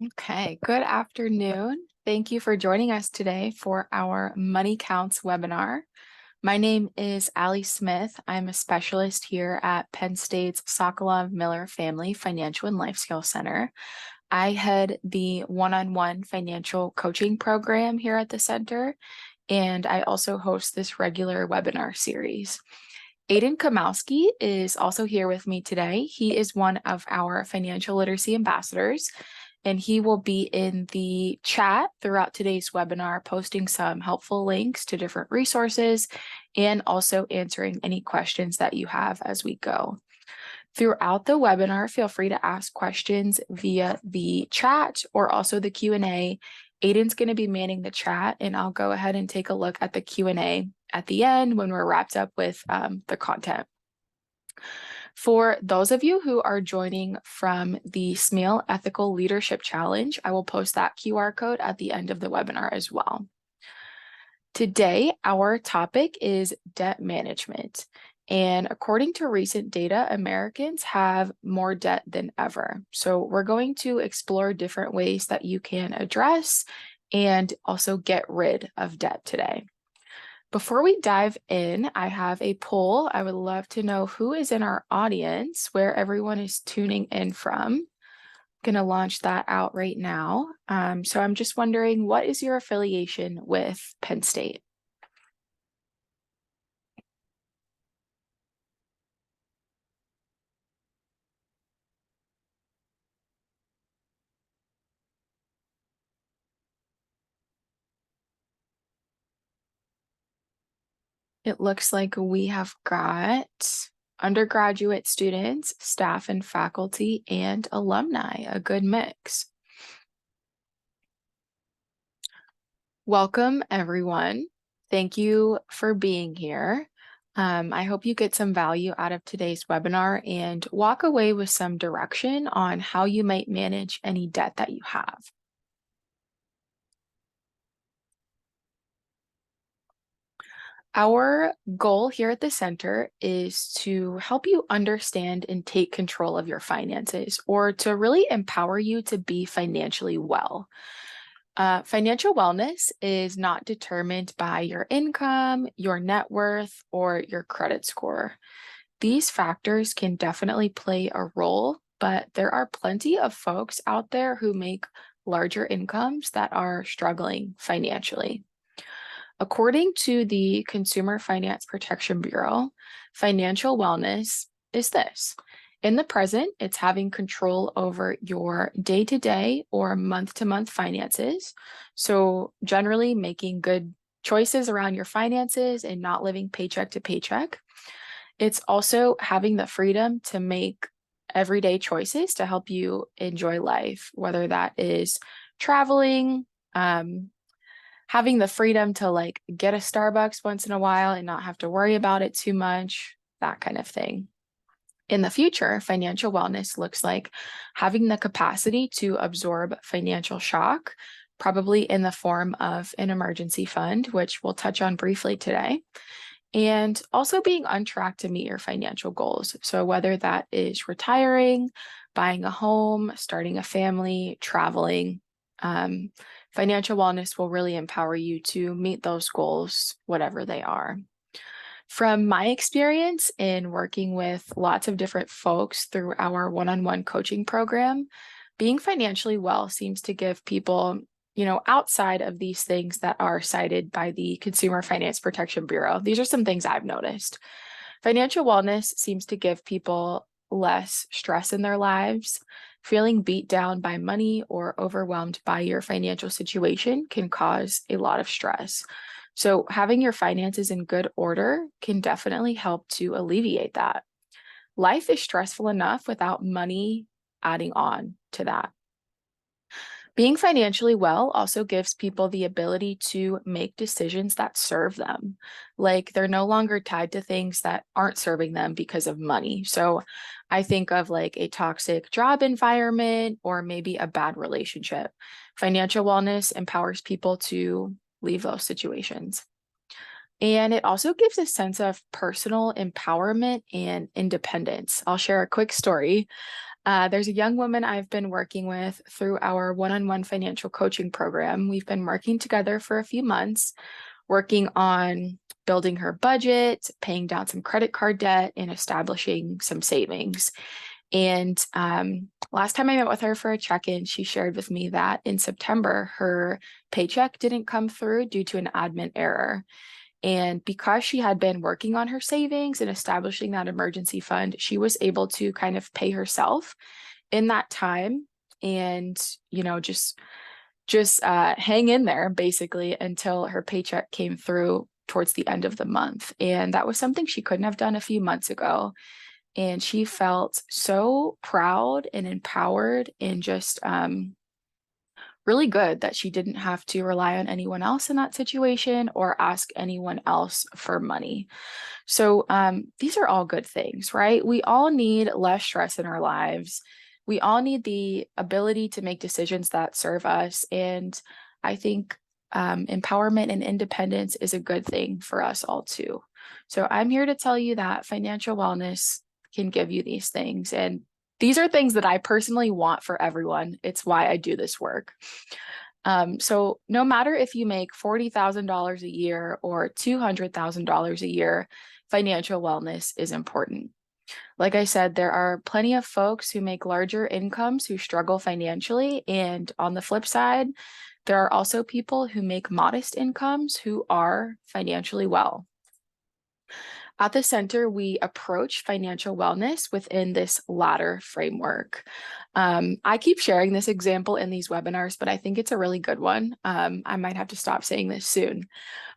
Okay, good afternoon. Thank you for joining us today for our Money Counts webinar. My name is Allie Smith. I'm a specialist here at Penn State's Sokolov-Miller Family Financial and Life Skills Center. I head the one-on-one financial coaching program here at the center, and I also host this regular webinar series. Aiden Kamowski is also here with me today. He is one of our financial literacy ambassadors, and he will be in the chat throughout today's webinar, posting some helpful links to different resources and also answering any questions that you have as we go. Throughout the webinar, feel free to ask questions via the chat or also the Q&A. Aiden's going to be manning the chat, and I'll go ahead and take a look at the Q&A at the end when we're wrapped up with the content. For those of you who are joining from the SMEAL Ethical Leadership Challenge, I will post that QR code at the end of the webinar as well. Today, our topic is debt management. And according to recent data, Americans have more debt than ever. So we're going to explore different ways that you can address and also get rid of debt today. Before we dive in, I have a poll. I would love to know who is in our audience, where everyone is tuning in from. I'm going to launch that out right now. So I'm just wondering, what is your affiliation with Penn State? It looks like we have got undergraduate students, staff and faculty, and alumni, a good mix. Welcome, everyone. Thank you for being here. I hope you get some value out of today's webinar and walk away with some direction on how you might manage any debt that you have. Our goal here at the center is to help you understand and take control of your finances, or to really empower you to be financially well. Financial wellness is not determined by your income, your net worth, or your credit score. These factors can definitely play a role, but there are plenty of folks out there who make larger incomes that are struggling financially. According to the Consumer Finance Protection Bureau, financial wellness is this. In the present, it's having control over your day-to-day or month-to-month finances. So generally making good choices around your finances and not living paycheck to paycheck. It's also having the freedom to make everyday choices to help you enjoy life, whether that is traveling, having the freedom to get a Starbucks once in a while and not have to worry about it too much, that kind of thing. In the future, financial wellness looks like having the capacity to absorb financial shock, probably in the form of an emergency fund, which we'll touch on briefly today, and also being on track to meet your financial goals. So whether that is retiring, buying a home, starting a family, traveling, financial wellness will really empower you to meet those goals, whatever they are. From my experience in working with lots of different folks through our one-on-one coaching program, being financially well seems to give people, outside of these things that are cited by the Consumer Finance Protection Bureau, these are some things I've noticed. Financial wellness seems to give people less stress in their lives. Feeling beat down by money or overwhelmed by your financial situation can cause a lot of stress. So having your finances in good order can definitely help to alleviate that. Life is stressful enough without money adding on to that. Being financially well also gives people the ability to make decisions that serve them. Like they're no longer tied to things that aren't serving them because of money. So I think of like a toxic job environment or maybe a bad relationship. Financial wellness empowers people to leave those situations. And it also gives a sense of personal empowerment and independence. I'll share a quick story. There's a young woman I've been working with through our one-on-one financial coaching program. We've been working together for a few months, working on building her budget, paying down some credit card debt, and establishing some savings. And last time I met with her for a check-in, she shared with me that in September, her paycheck didn't come through due to an admin error. And because she had been working on her savings and establishing that emergency fund, she was able to kind of pay herself in that time and, just hang in there basically until her paycheck came through towards the end of the month. And that was something she couldn't have done a few months ago. And she felt so proud and empowered and just really good that she didn't have to rely on anyone else in that situation or ask anyone else for money. So these are all good things, right? We all need less stress in our lives. We all need the ability to make decisions that serve us. And I think empowerment and independence is a good thing for us all too. So I'm here to tell you that financial wellness can give you these things. And these are things that I personally want for everyone. It's why I do this work. So no matter if you make $40,000 a year or $200,000 a year, financial wellness is important. Like I said, there are plenty of folks who make larger incomes who struggle financially. And on the flip side, there are also people who make modest incomes who are financially well. At the center, we approach financial wellness within this ladder framework. I keep sharing this example in these webinars, but I think it's a really good one. I might have to stop saying this soon.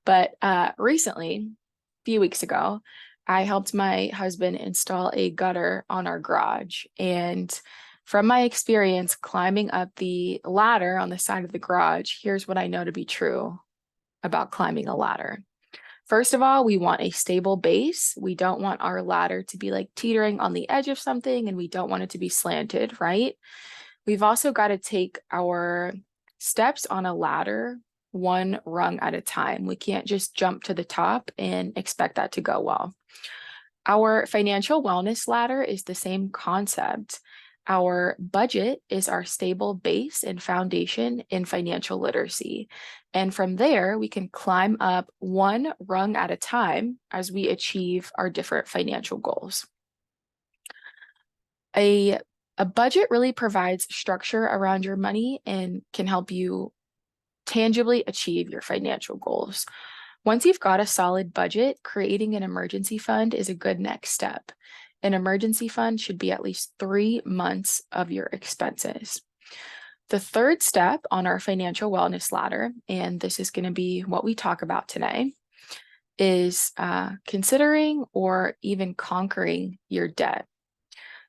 But recently, a few weeks ago, I helped my husband install a gutter on our garage. And from my experience climbing up the ladder on the side of the garage, here's what I know to be true about climbing a ladder. First of all, we want a stable base. We don't want our ladder to be like teetering on the edge of something, and we don't want it to be slanted, right? We've also got to take our steps on a ladder one rung at a time. We can't just jump to the top and expect that to go well. Our financial wellness ladder is the same concept. Our budget is our stable base and foundation in financial literacy. And from there, we can climb up one rung at a time as we achieve our different financial goals. A budget really provides structure around your money and can help you tangibly achieve your financial goals. Once you've got a solid budget, creating an emergency fund is a good next step. An emergency fund should be at least 3 months of your expenses. The third step on our financial wellness ladder, and this is going to be what we talk about today, is considering or even conquering your debt.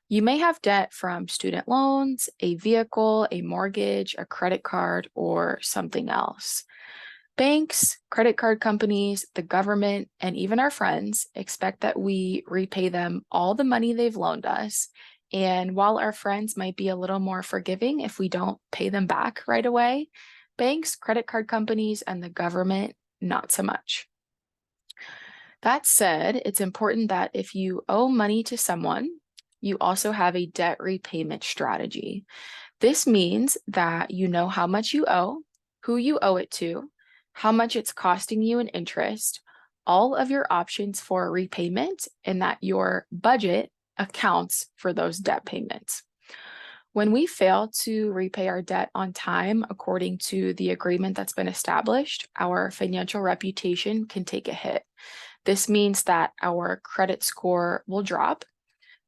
You may have debt from student loans, a vehicle, a mortgage, a credit card, or something else. Banks, credit card companies, the government, and even our friends expect that we repay them all the money they've loaned us. And while our friends might be a little more forgiving if we don't pay them back right away, banks, credit card companies, and the government, not so much. That said, it's important that if you owe money to someone, you also have a debt repayment strategy. This means that you know how much you owe, who you owe it to, how much it's costing you in interest, all of your options for repayment, and that your budget accounts for those debt payments. When we fail to repay our debt on time according to the agreement that's been established, our financial reputation can take a hit. This means that our credit score will drop,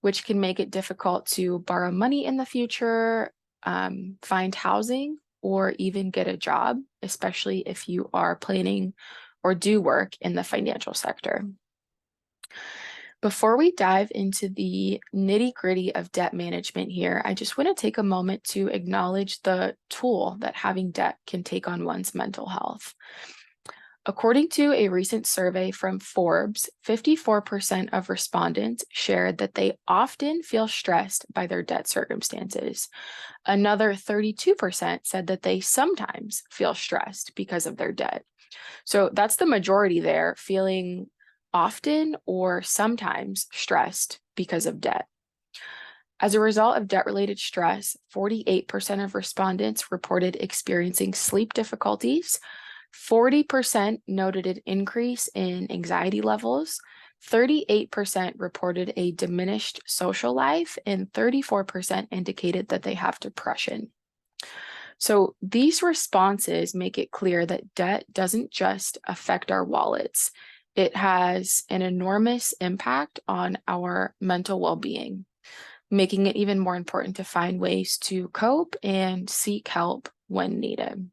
which can make it difficult to borrow money in the future, find housing, or even get a job, especially if you are planning or do work in the financial sector. Before we dive into the nitty-gritty of debt management here, I just want to take a moment to acknowledge the toll that having debt can take on one's mental health. According to a recent survey from Forbes, 54% of respondents shared that they often feel stressed by their debt circumstances. Another 32% said that they sometimes feel stressed because of their debt. So that's the majority there, feeling often or sometimes stressed because of debt. As a result of debt-related stress, 48% of respondents reported experiencing sleep difficulties, 40% noted an increase in anxiety levels, 38% reported a diminished social life, and 34% indicated that they have depression. So these responses make it clear that debt doesn't just affect our wallets. It has an enormous impact on our mental well-being, making it even more important to find ways to cope and seek help when needed.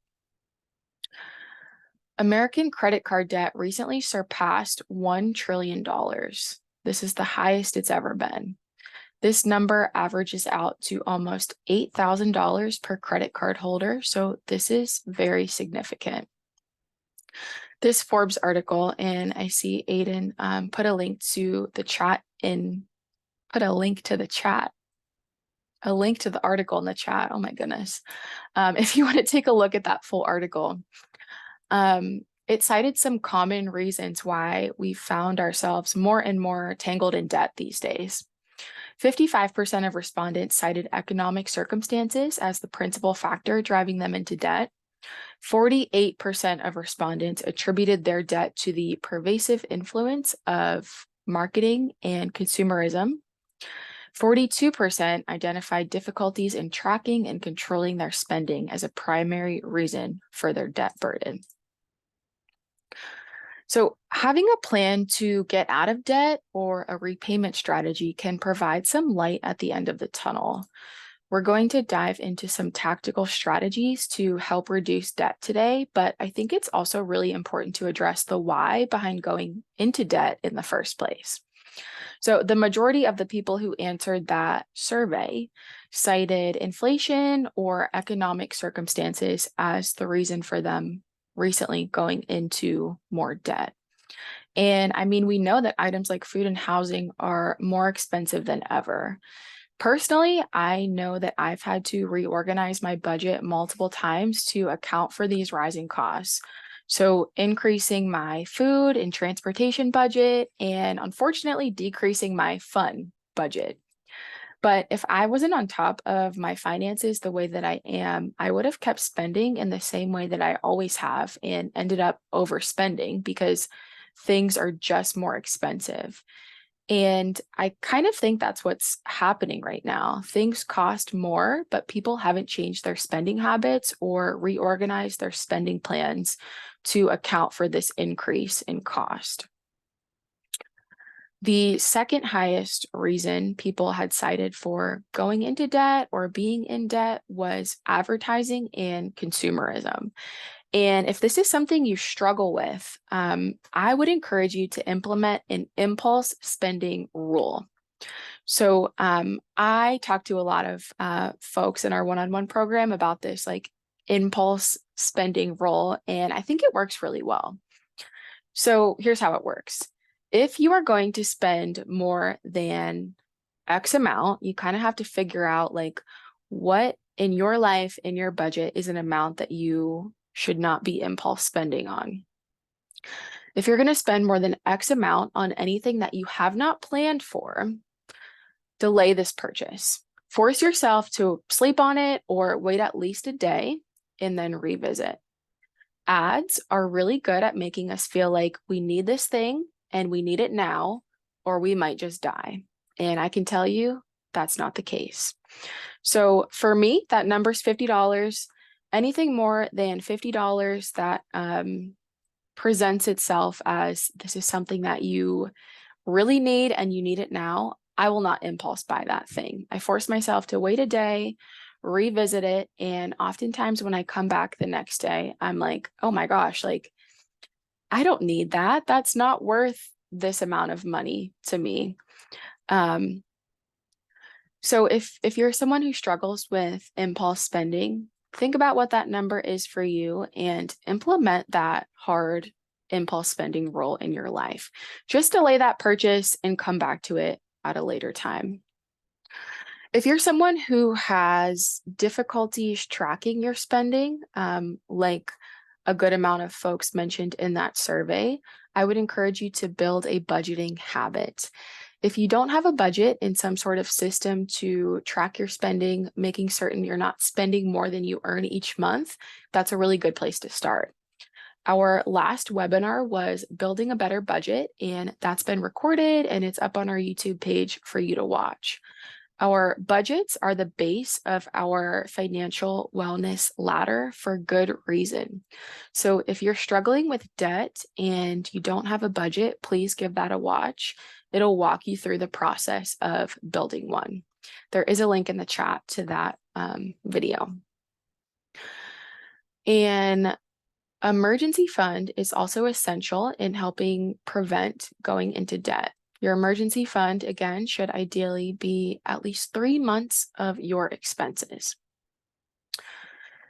American credit card debt recently surpassed $1 trillion. This is the highest it's ever been. This number averages out to almost $8,000 per credit card holder, so this is very significant. This Forbes article, and I see Aiden put a link to the article in the chat. Oh my goodness. If you want to take a look at that full article, it cited some common reasons why we found ourselves more and more tangled in debt these days. 55% of respondents cited economic circumstances as the principal factor driving them into debt. 48% of respondents attributed their debt to the pervasive influence of marketing and consumerism. 42% identified difficulties in tracking and controlling their spending as a primary reason for their debt burden. So having a plan to get out of debt or a repayment strategy can provide some light at the end of the tunnel. We're going to dive into some tactical strategies to help reduce debt today, but I think it's also really important to address the why behind going into debt in the first place. So the majority of the people who answered that survey cited inflation or economic circumstances as the reason for them recently going into more debt. And I mean, we know that items like food and housing are more expensive than ever. Personally, I know that I've had to reorganize my budget multiple times to account for these rising costs. So increasing my food and transportation budget, and unfortunately decreasing my fun budget. But if I wasn't on top of my finances the way that I am, I would have kept spending in the same way that I always have and ended up overspending because things are just more expensive. And I kind of think that's what's happening right now. Things cost more, but people haven't changed their spending habits or reorganized their spending plans to account for this increase in cost. The second highest reason people had cited for going into debt or being in debt was advertising and consumerism. And if this is something you struggle with, I would encourage you to implement an impulse spending rule. So I talk to a lot of folks in our one-on-one program about this like impulse spending rule, and I think it works really well. So here's how it works. If you are going to spend more than X amount, you kind of have to figure out like what in your life, in your budget, is an amount that you should not be impulse spending on. If you're going to spend more than X amount on anything that you have not planned for, delay this purchase. Force yourself to sleep on it or wait at least a day and then revisit. Ads are really good at making us feel like we need this thing and we need it now, or we might just die. And I can tell you that's not the case. So for me, that number's $50. Anything more than $50 that presents itself as this is something that you really need and you need it now, I will not impulse buy that thing. I force myself to wait a day, revisit it, and oftentimes when I come back the next day, I'm like, oh my gosh, like I don't need that. That's not worth this amount of money to me. So if you're someone who struggles with impulse spending, think about what that number is for you and implement that hard impulse spending rule in your life. Just delay that purchase and come back to it at a later time. If you're someone who has difficulties tracking your spending, like a good amount of folks mentioned in that survey, I would encourage you to build a budgeting habit. If you don't have a budget in some sort of system to track your spending, making certain you're not spending more than you earn each month, that's a really good place to start. Our last webinar was building a better budget, and that's been recorded and it's up on our YouTube page for you to watch. Our budgets are the base of our financial wellness ladder for good reason. So if you're struggling with debt and you don't have a budget, please give that a watch. It'll walk you through the process of building one. There is a link in the chat to that video. And emergency fund is also essential in helping prevent going into debt. Your emergency fund, again, should ideally be at least 3 months of your expenses.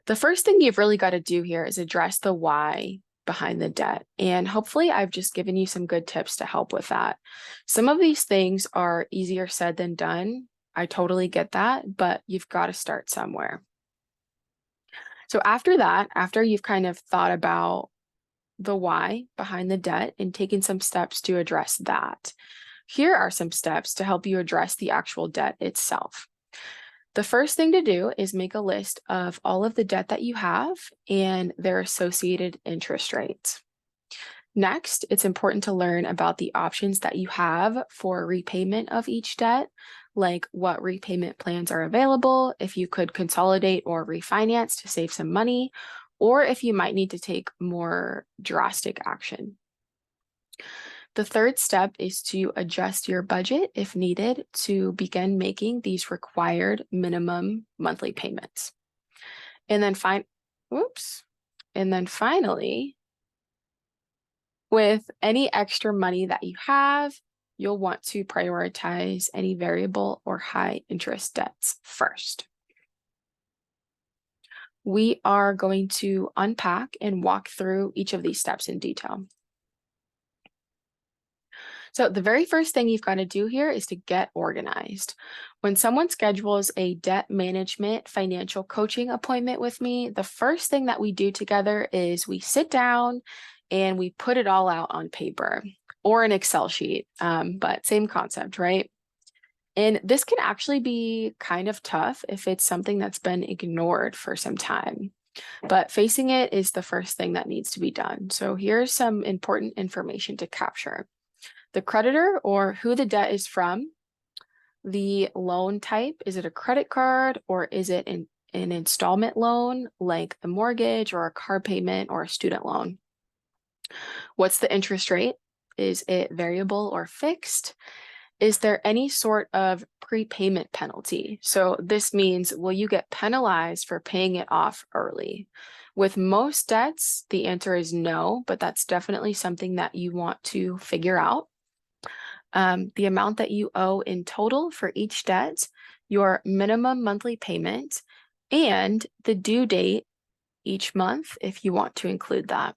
The first thing you've really got to do here is address the why behind the debt. And hopefully I've just given you some good tips to help with that. Some of these things are easier said than done. I totally get that, but you've got to start somewhere. So after that, after you've kind of thought about the why behind the debt and taken some steps to address that, here are some steps to help you address the actual debt itself. The first thing to do is make a list of all of the debt that you have and their associated interest rates. Next, it's important to learn about the options that you have for repayment of each debt, like what repayment plans are available, if you could consolidate or refinance to save some money, or if you might need to take more drastic action. The third step is to adjust your budget if needed to begin making these required minimum monthly payments. And then finally, with any extra money that you have, you'll want to prioritize any variable or high interest debts first. We are going to unpack and walk through each of these steps in detail. So the very first thing you've got to do here is to get organized. When someone schedules a debt management financial coaching appointment with me, the first thing that we do together is we sit down and we put it all out on paper or an Excel sheet, but same concept, right? And this can actually be kind of tough if it's something that's been ignored for some time. But facing it is the first thing that needs to be done. So here's some important information to capture. The creditor or who the debt is from, the loan type, is it a credit card or is it an installment loan like a mortgage or a car payment or a student loan? What's the interest rate? Is it variable or fixed? Is there any sort of prepayment penalty? So this means, will you get penalized for paying it off early? With most debts, the answer is no, but that's definitely something that you want to figure out. The amount that you owe in total for each debt, your minimum monthly payment, and the due date each month if you want to include that.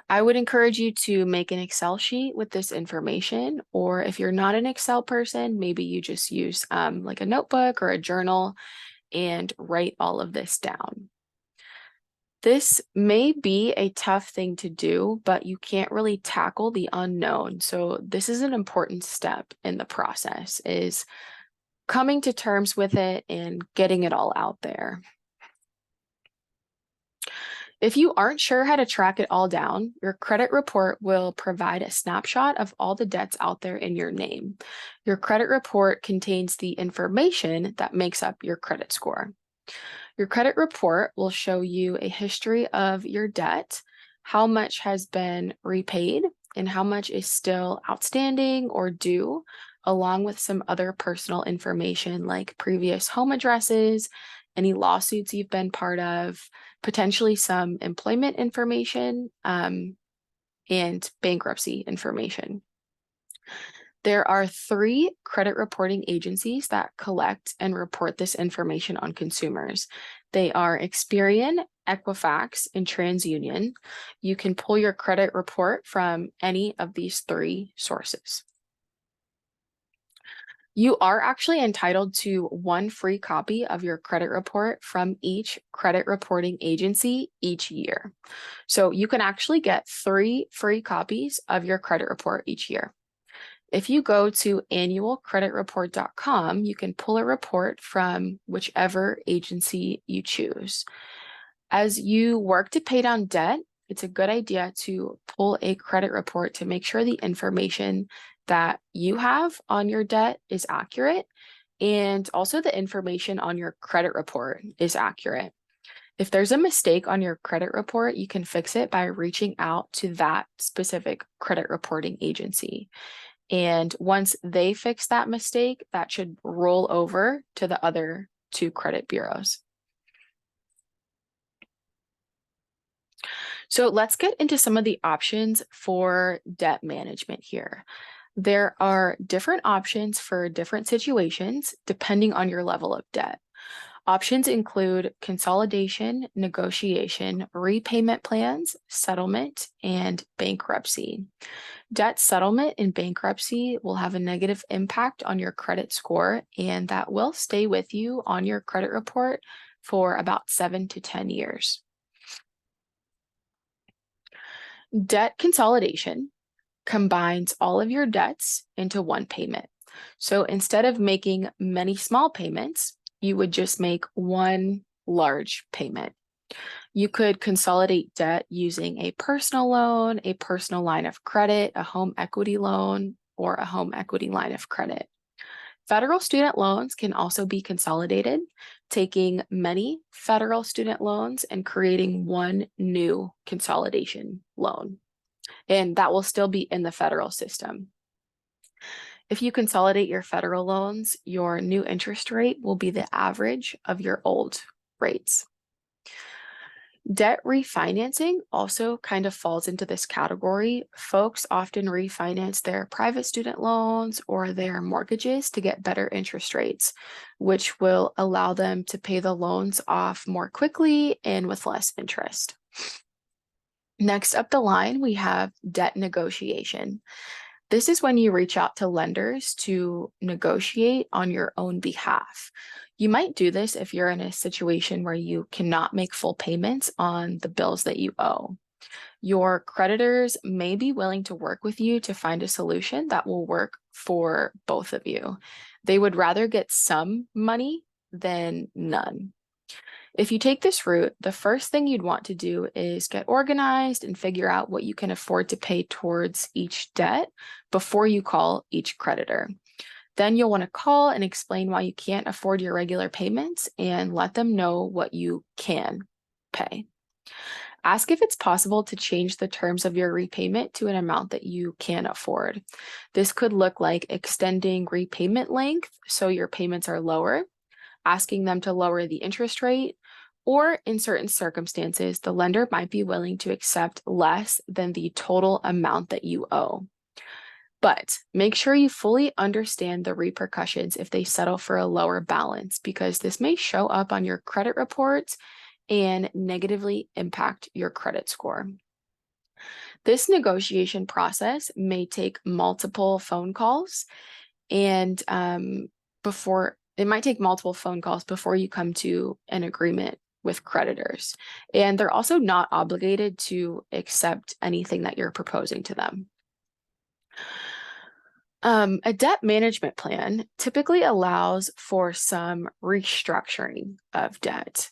I would encourage you to make an Excel sheet with this information, or if you're not an Excel person, maybe you just use like a notebook or a journal and write all of this down. This may be a tough thing to do, but you can't really tackle the unknown. So this is an important step in the process, is coming to terms with it and getting it all out there. If you aren't sure how to track it all down, your credit report will provide a snapshot of all the debts out there in your name. Your credit report contains the information that makes up your credit score. Your credit report will show you a history of your debt, how much has been repaid, and how much is still outstanding or due, along with some other personal information like previous home addresses, any lawsuits you've been part of, potentially some employment information, and bankruptcy information. There are 3 credit reporting agencies that collect and report this information on consumers. They are Experian, Equifax, and TransUnion. You can pull your credit report from any of these 3 sources. You are actually entitled to 1 free copy of your credit report from each credit reporting agency each year. So you can actually get 3 free copies of your credit report each year. If you go to annualcreditreport.com, you can pull a report from whichever agency you choose. As you work to pay down debt, it's a good idea to pull a credit report to make sure the information that you have on your debt is accurate, and also the information on your credit report is accurate. If there's a mistake on your credit report, you can fix it by reaching out to that specific credit reporting agency. And once they fix that mistake, that should roll over to the other two credit bureaus. So let's get into some of the options for debt management here. There are different options for different situations depending on your level of debt. Options include consolidation, negotiation, repayment plans, settlement, and bankruptcy. Debt settlement and bankruptcy will have a negative impact on your credit score, and that will stay with you on your credit report for about 7 to 10 years. Debt consolidation combines all of your debts into one payment. So instead of making many small payments, you would just make one large payment. You could consolidate debt using a personal loan, a personal line of credit, a home equity loan, or a home equity line of credit. Federal student loans can also be consolidated, taking many federal student loans and creating one new consolidation loan. And that will still be in the federal system. If you consolidate your federal loans, your new interest rate will be the average of your old rates. Debt refinancing also kind of falls into this category. Folks often refinance their private student loans or their mortgages to get better interest rates, which will allow them to pay the loans off more quickly and with less interest. Next up the line, we have debt negotiation. This is when you reach out to lenders to negotiate on your own behalf. You might do this if you're in a situation where you cannot make full payments on the bills that you owe. Your creditors may be willing to work with you to find a solution that will work for both of you. They would rather get some money than none. If you take this route, the first thing you'd want to do is get organized and figure out what you can afford to pay towards each debt before you call each creditor. Then you'll want to call and explain why you can't afford your regular payments and let them know what you can pay. Ask if it's possible to change the terms of your repayment to an amount that you can afford. This could look like extending repayment length so your payments are lower, asking them to lower the interest rate, or in certain circumstances, the lender might be willing to accept less than the total amount that you owe. But make sure you fully understand the repercussions if they settle for a lower balance, because this may show up on your credit reports and negatively impact your credit score. This negotiation process may take multiple phone calls, and it might take multiple phone calls before you come to an agreement with creditors. And they're also not obligated to accept anything that you're proposing to them. A debt management plan typically allows for some restructuring of debt.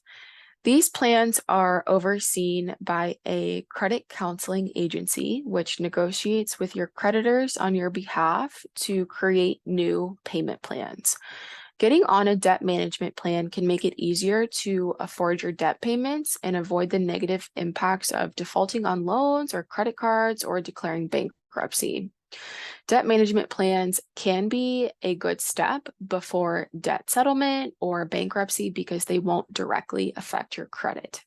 These plans are overseen by a credit counseling agency, which negotiates with your creditors on your behalf to create new payment plans. Getting on a debt management plan can make it easier to afford your debt payments and avoid the negative impacts of defaulting on loans or credit cards or declaring bankruptcy. Debt management plans can be a good step before debt settlement or bankruptcy because they won't directly affect your credit.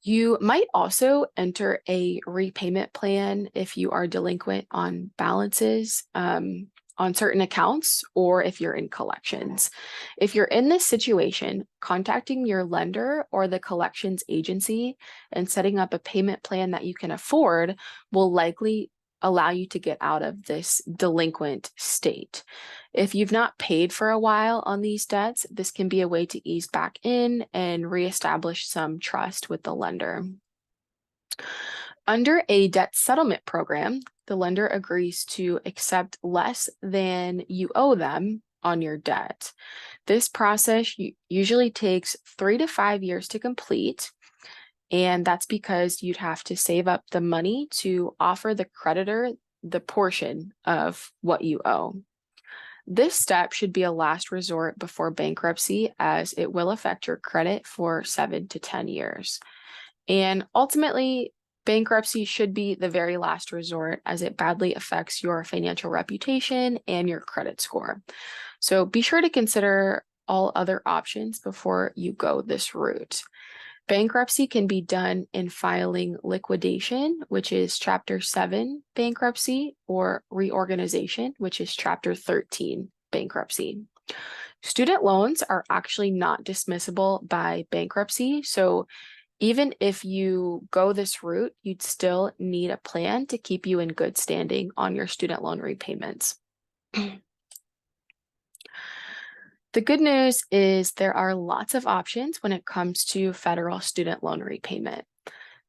You might also enter a repayment plan if you are delinquent on balances on certain accounts, or if you're in collections. If you're in this situation, contacting your lender or the collections agency and setting up a payment plan that you can afford will likely allow you to get out of this delinquent state. If you've not paid for a while on these debts, this can be a way to ease back in and reestablish some trust with the lender. Under a debt settlement program, the lender agrees to accept less than you owe them on your debt. This process usually takes 3 to 5 years to complete, and that's because you'd have to save up the money to offer the creditor the portion of what you owe. This step should be a last resort before bankruptcy, as it will affect your credit for 7 to 10 years. And ultimately, bankruptcy should be the very last resort, as it badly affects your financial reputation and your credit score. So be sure to consider all other options before you go this route. Bankruptcy can be done in filing liquidation, which is Chapter 7 bankruptcy, or reorganization, which is Chapter 13 bankruptcy. Student loans are actually not dismissible by bankruptcy, so even if you go this route, you'd still need a plan to keep you in good standing on your student loan repayments. The good news is there are lots of options when it comes to federal student loan repayment.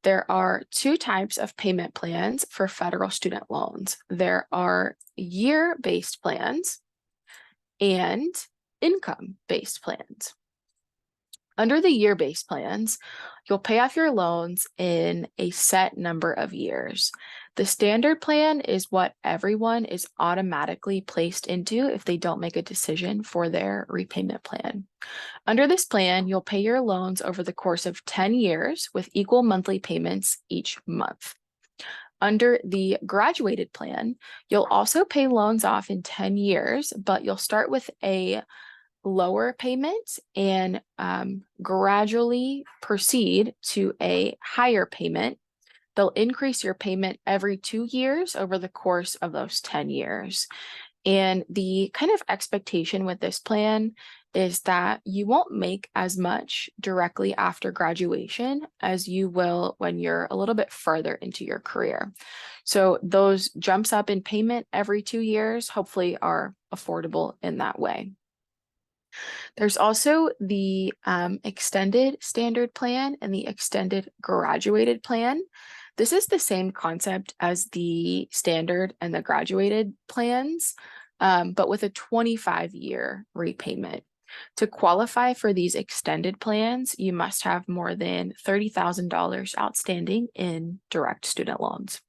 There are 2 types of payment plans for federal student loans. There are year-based plans and income-based plans. Under the year-based plans, you'll pay off your loans in a set number of years. The standard plan is what everyone is automatically placed into if they don't make a decision for their repayment plan. Under this plan, you'll pay your loans over the course of 10 years with equal monthly payments each month. Under the graduated plan, you'll also pay loans off in 10 years, but you'll start with a lower payment and gradually proceed to a higher payment. They'll increase your payment every 2 years over the course of those 10 years. And the kind of expectation with this plan is that you won't make as much directly after graduation as you will when you're a little bit further into your career. So those jumps up in payment every 2 years hopefully are affordable in that way. There's also the extended standard plan and the extended graduated plan. This is the same concept as the standard and the graduated plans, but with a 25-year repayment. To qualify for these extended plans, you must have more than $30,000 outstanding in direct student loans.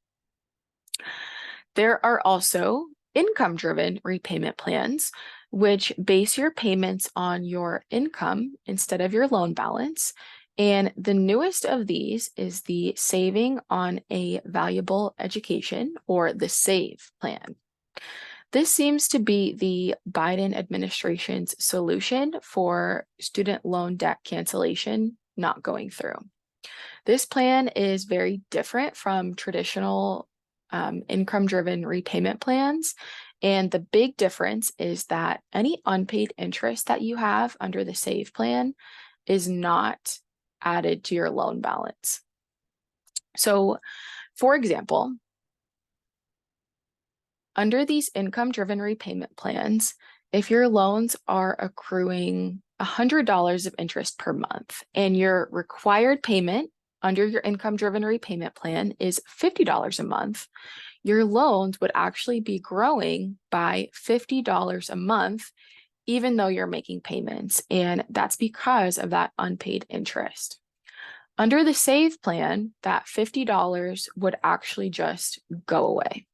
There are also income-driven repayment plans, which base your payments on your income instead of your loan balance. And the newest of these is the Saving on a Valuable Education, or the SAVE plan. This seems to be the Biden administration's solution for student loan debt cancellation not going through. This plan is very different from traditional income-driven repayment plans. And the big difference is that any unpaid interest that you have under the SAVE plan is not added to your loan balance. So, for example, under these income-driven repayment plans, if your loans are accruing $100 of interest per month and your required payment under your income-driven repayment plan is $50 a month, your loans would actually be growing by $50 a month, even though you're making payments. And that's because of that unpaid interest. Under the SAVE plan, that $50 would actually just go away.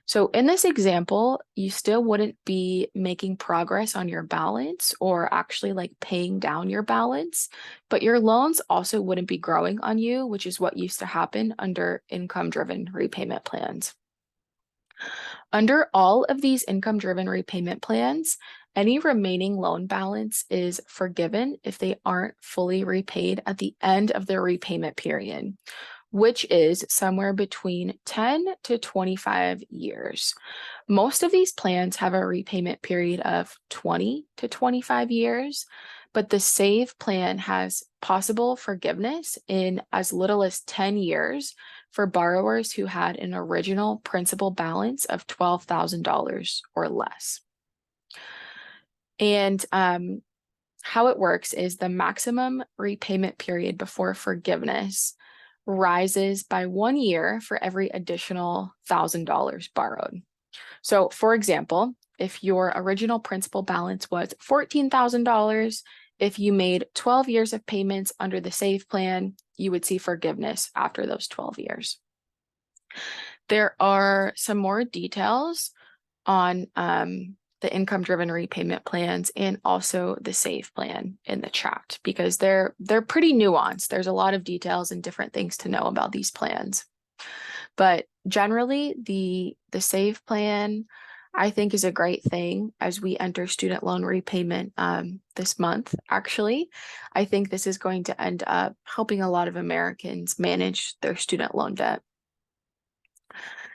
So in this example, you still wouldn't be making progress on your balance or actually like paying down your balance, but your loans also wouldn't be growing on you, which is what used to happen under income-driven repayment plans. Under all of these income-driven repayment plans, any remaining loan balance is forgiven if they aren't fully repaid at the end of their repayment period, which is somewhere between 10 to 25 years. Most of these plans have a repayment period of 20 to 25 years, but the SAVE plan has possible forgiveness in as little as 10 years for borrowers who had an original principal balance of $12,000 or less. And how it works is the maximum repayment period before forgiveness rises by 1 year for every additional $1,000 borrowed. So, for example, if your original principal balance was $14,000, if you made 12 years of payments under the SAVE plan, you would see forgiveness after those 12 years. There are some more details on the income-driven repayment plans and also the SAVE plan in the chat because they're pretty nuanced. There's a lot of details and different things to know about these plans. But generally, the SAVE plan, I think, is a great thing as we enter student loan repayment this month, actually. I think this is going to end up helping a lot of Americans manage their student loan debt.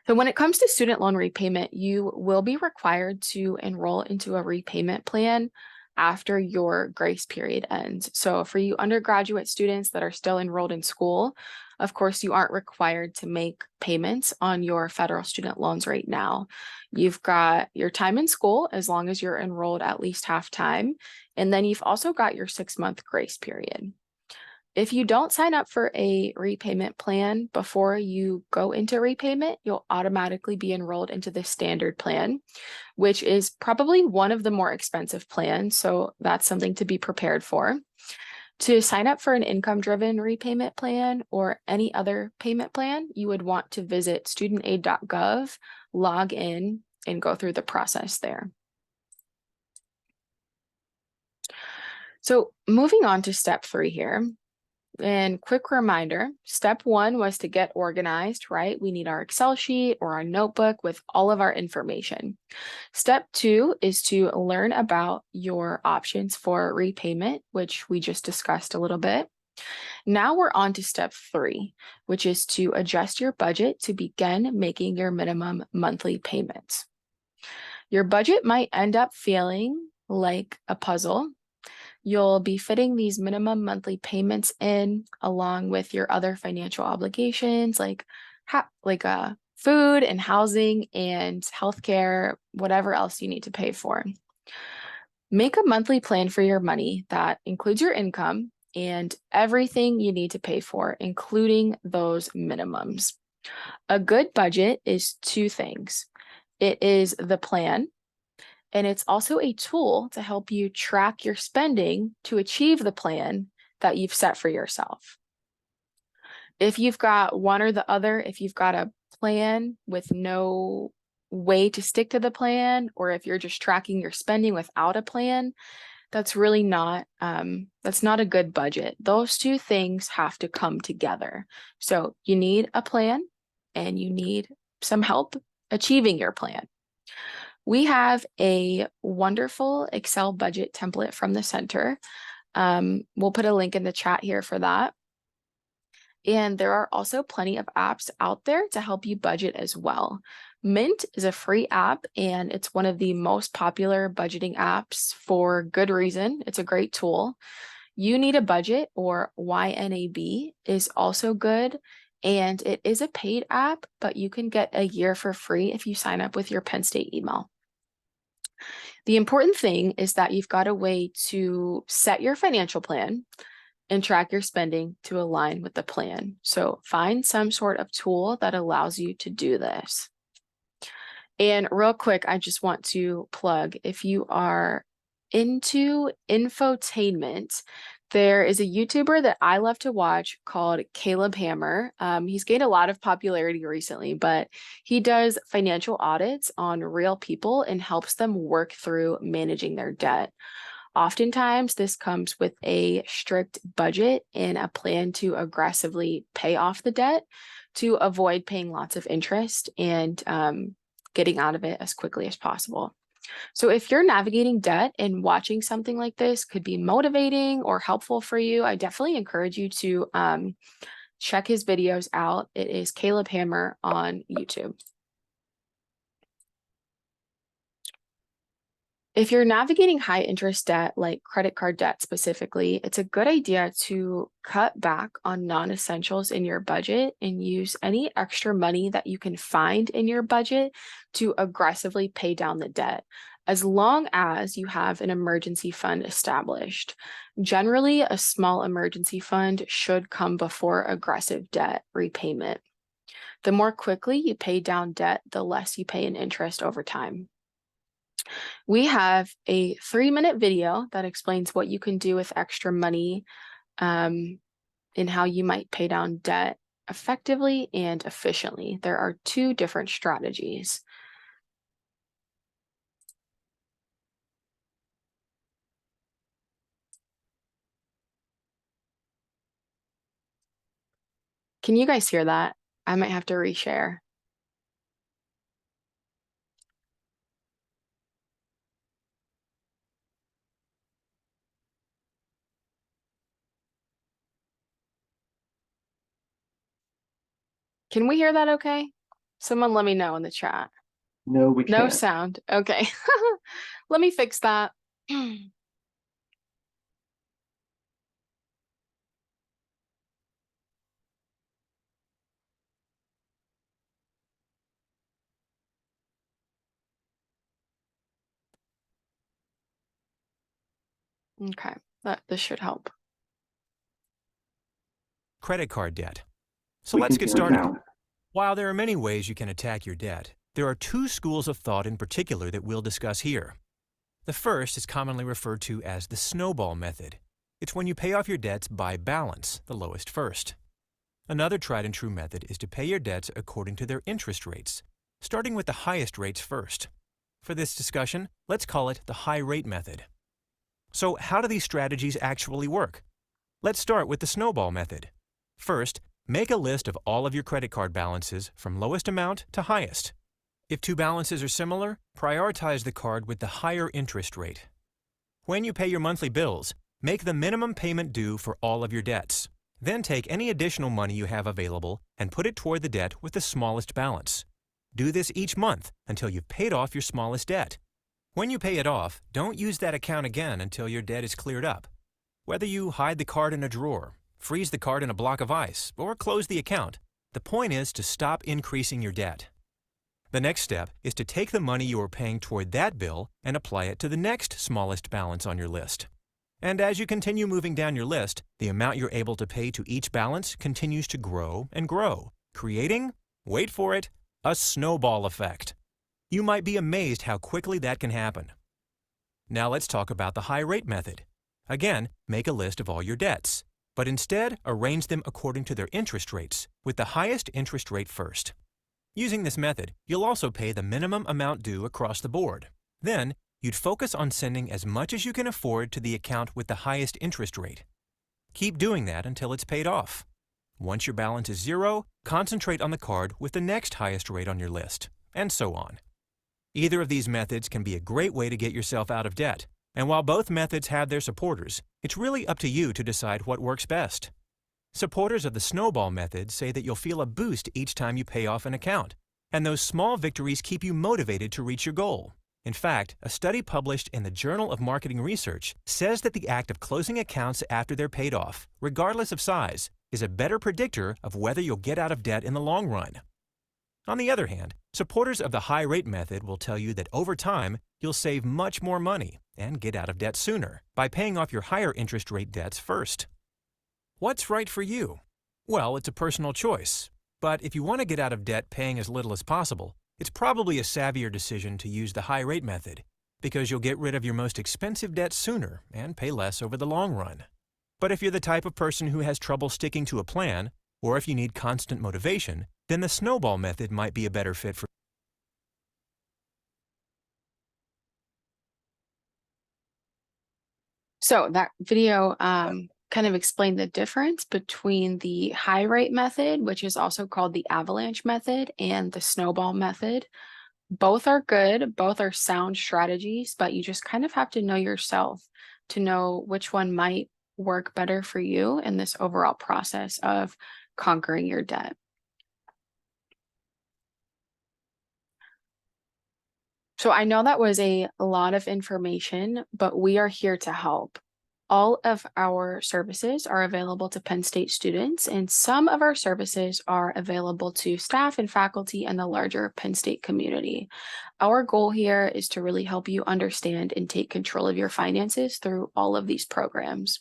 So when it comes to student loan repayment, you will be required to enroll into a repayment plan after your grace period ends. So for you undergraduate students that are still enrolled in school, of course, you aren't required to make payments on your federal student loans right now. You've got your time in school as long as you're enrolled at least half time, and then you've also got your 6-month grace period. If you don't sign up for a repayment plan before you go into repayment, you'll automatically be enrolled into the standard plan, which is probably one of the more expensive plans. So that's something to be prepared for. To sign up for an income-driven repayment plan or any other payment plan, you would want to visit studentaid.gov, log in, and go through the process there. So moving on to step 3 here. And quick reminder, step 1 was to get organized, right? We need our Excel sheet or our notebook with all of our information. Step 2 is to learn about your options for repayment, which we just discussed a little bit. Now we're on to step 3, which is to adjust your budget to begin making your minimum monthly payments. Your budget might end up feeling like a puzzle. You'll be fitting these minimum monthly payments in along with your other financial obligations like food and housing and healthcare, whatever else you need to pay for. Make a monthly plan for your money that includes your income and everything you need to pay for, including those minimums. A good budget is 2 things. It is the plan, and it's also a tool to help you track your spending to achieve the plan that you've set for yourself. If you've got one or the other, if you've got a plan with no way to stick to the plan, or if you're just tracking your spending without a plan, that's really not, that's not a good budget. Those 2 things have to come together. So you need a plan and you need some help achieving your plan. We have a wonderful Excel budget template from the center. We'll put a link in the chat here for that. And there are also plenty of apps out there to help you budget as well. Mint is a free app, and it's one of the most popular budgeting apps for good reason. It's a great tool. You Need a Budget, or YNAB, is also good. And it is a paid app, but you can get a year for free if you sign up with your Penn State email. The important thing is that you've got a way to set your financial plan and track your spending to align with the plan. So find some sort of tool that allows you to do this. And real quick, I just want to plug, if you are into infotainment, there is a YouTuber that I love to watch called Caleb Hammer. He's gained a lot of popularity recently, but he does financial audits on real people and helps them work through managing their debt. Oftentimes, this comes with a strict budget and a plan to aggressively pay off the debt to avoid paying lots of interest and getting out of it as quickly as possible. So if you're navigating debt and watching something like this could be motivating or helpful for you, I definitely encourage you to check his videos out. It is Caleb Hammer on YouTube. If you're navigating high interest debt, like credit card debt specifically, it's a good idea to cut back on non-essentials in your budget and use any extra money that you can find in your budget to aggressively pay down the debt. as long as you have an emergency fund established. Generally, a small emergency fund should come before aggressive debt repayment. The more quickly you pay down debt, the less you pay in interest over time. We have a 3-minute video that explains what you can do with extra money and how you might pay down debt effectively and efficiently. There are 2 different strategies. Can you guys hear that? I might have to reshare. Can we hear that okay? Someone let me know in the chat. No, we No can't. sound. Okay. Let me fix that. Okay, this should help. Credit card debt. So We let's can get hear it started. now. While there are many ways you can attack your debt, there are 2 schools of thought in particular that we'll discuss here. The first is commonly referred to as the snowball method. It's when you pay off your debts by balance, the lowest first. Another tried and true method is to pay your debts according to their interest rates, starting with the highest rates first. For this discussion, let's call it the high rate method. So how do these strategies actually work? Let's start with the snowball method. First, make a list of all of your credit card balances from lowest amount to highest. If 2 balances are similar, prioritize the card with the higher interest rate. When you pay your monthly bills, make the minimum payment due for all of your debts. Then take any additional money you have available and put it toward the debt with the smallest balance. Do this each month until you've paid off your smallest debt. When you pay it off, don't use that account again until your debt is cleared up. Whether you hide the card in a drawer, freeze the card in a block of ice, or close the account, the point is to stop increasing your debt. The next step is to take the money you are paying toward that bill and apply it to the next smallest balance on your list. And as you continue moving down your list, the amount you're able to pay to each balance continues to grow and grow, creating, wait for it, a snowball effect. You might be amazed how quickly that can happen. Now let's talk about the high rate method. Again, make a list of all your debts, but instead arrange them according to their interest rates, with the highest interest rate first. Using this method, you'll also pay the minimum amount due across the board. Then, you'd focus on sending as much as you can afford to the account with the highest interest rate. Keep doing that until it's paid off. Once your balance is 0, concentrate on the card with the next highest rate on your list, and so on. Either of these methods can be a great way to get yourself out of debt, and while both methods have their supporters, it's really up to you to decide what works best. Supporters of the snowball method say that you'll feel a boost each time you pay off an account, and those small victories keep you motivated to reach your goal. In fact, a study published in the Journal of Marketing Research says that the act of closing accounts after they're paid off, regardless of size, is a better predictor of whether you'll get out of debt in the long run. On the other hand, supporters of the high rate method will tell you that over time, you'll save much more money and get out of debt sooner by paying off your higher interest rate debts first. What's right for you? Well, it's a personal choice, but if you want to get out of debt paying as little as possible, it's probably a savvier decision to use the high rate method, because you'll get rid of your most expensive debt sooner and pay less over the long run. But if you're the type of person who has trouble sticking to a plan, or if you need constant motivation, then the snowball method might be a better fit for you. So that video kind of explained the difference between the high rate method, which is also called the avalanche method, and the snowball method. Both are good, both are sound strategies, but you just kind of have to know yourself to know which one might work better for you in this overall process of conquering your debt. So I know that was a lot of information, but we are here to help. All of our services are available to Penn State students, and some of our services are available to staff and faculty and the larger Penn State community. Our goal here is to really help you understand and take control of your finances through all of these programs.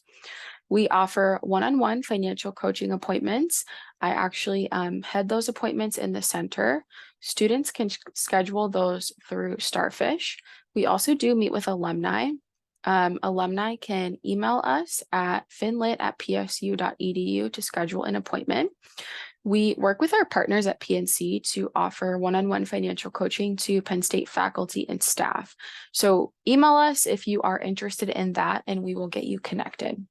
We offer one-on-one financial coaching appointments. I actually head those appointments in the center. Students can schedule those through Starfish. We also do meet with alumni. Alumni can email us at finlit@psu.edu to schedule an appointment. We work with our partners at PNC to offer one-on-one financial coaching to Penn State faculty and staff. So email us if you are interested in that, and we will get you connected.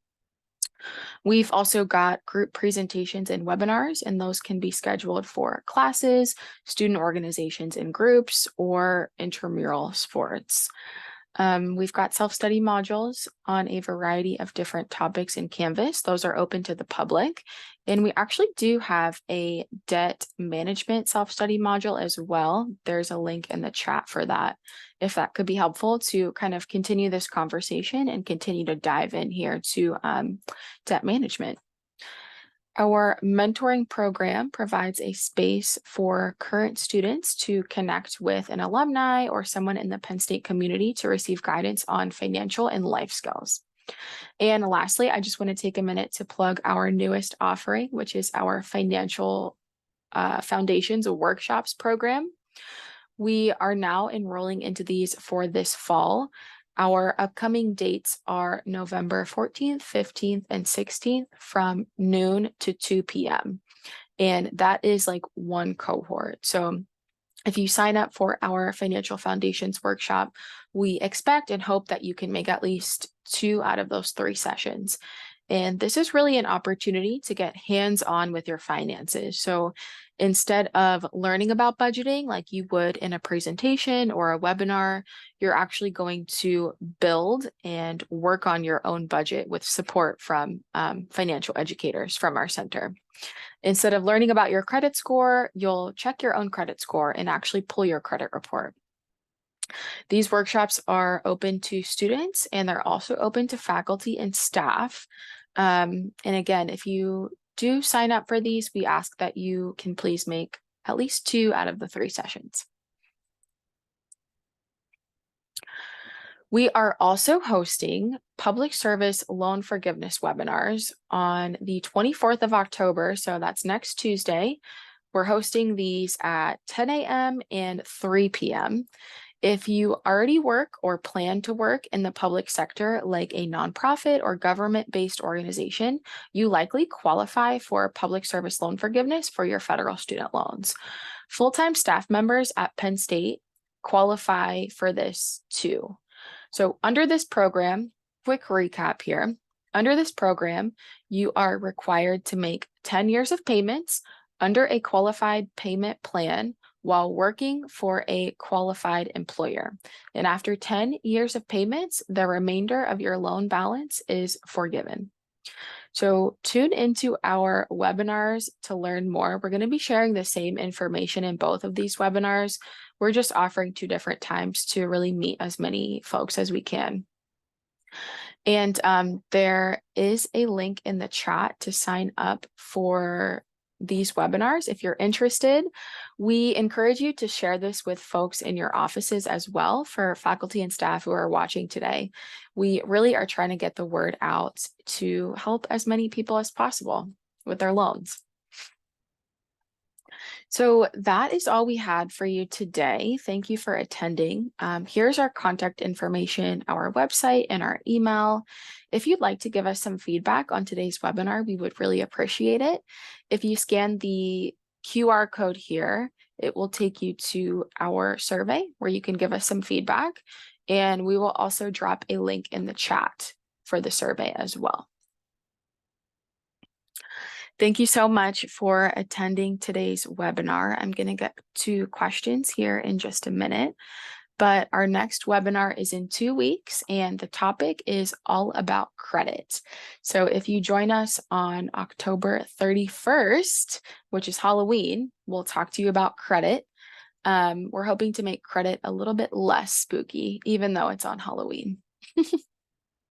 We've also got group presentations and webinars, and those can be scheduled for classes, student organizations and groups, or intramural sports. We've got self-study modules on a variety of different topics in Canvas. Those are open to the public. And we actually do have a debt management self-study module as well. There's a link in the chat for that, if that could be helpful to kind of continue this conversation and continue to dive in here to debt management. Our mentoring program provides a space for current students to connect with an alumni or someone in the Penn State community to receive guidance on financial and life skills. And lastly, I just want to take a minute to plug our newest offering, which is our financial foundations workshops program. We are now enrolling into these for this fall. Our upcoming dates are November 14th, 15th, and 16th from noon to 2 p.m. And that is like one cohort. So if you sign up for our Financial Foundations workshop, we expect and hope that you can make at least 2 out of those 3 sessions. And this is really an opportunity to get hands-on with your finances. So instead of learning about budgeting like you would in a presentation or a webinar, you're actually going to build and work on your own budget with support from financial educators from our center. Instead of learning about your credit score, you'll check your own credit score and actually pull your credit report. These workshops are open to students, and they're also open to faculty and staff. And again, if you do sign up for these, we ask that you can please make at least 2 out of the 3 sessions. We are also hosting public service loan forgiveness webinars on the 24th of October. So that's next Tuesday. We're hosting these at 10 a.m. and 3 p.m. If you already work or plan to work in the public sector, like a nonprofit or government-based organization, you likely qualify for public service loan forgiveness for your federal student loans. Full-time staff members at Penn State qualify for this too. So under this program, quick recap here, under this program, you are required to make 10 years of payments under a qualified payment plan while working for a qualified employer. And after 10 years of payments, the remainder of your loan balance is forgiven. So tune into our webinars to learn more. We're going to be sharing the same information in both of these webinars. We're just offering 2 different times to really meet as many folks as we can. And there is a link in the chat to sign up for these webinars. If you're interested, we encourage you to share this with folks in your offices as well for faculty and staff who are watching today. We really are trying to get the word out to help as many people as possible with their loans. So that is all we had for you today. Thank you for attending. Here's our contact information, our website, and our email. If you'd like to give us some feedback on today's webinar, we would really appreciate it. If you scan the QR code here, it will take you to our survey where you can give us some feedback. And we will also drop a link in the chat for the survey as well. Thank you so much for attending today's webinar. I'm going to get to questions here in just a minute, but our next webinar is in 2 weeks, and the topic is all about credit. So if you join us on October 31st, which is Halloween, we'll talk to you about credit. We're hoping to make credit a little bit less spooky, even though it's on Halloween.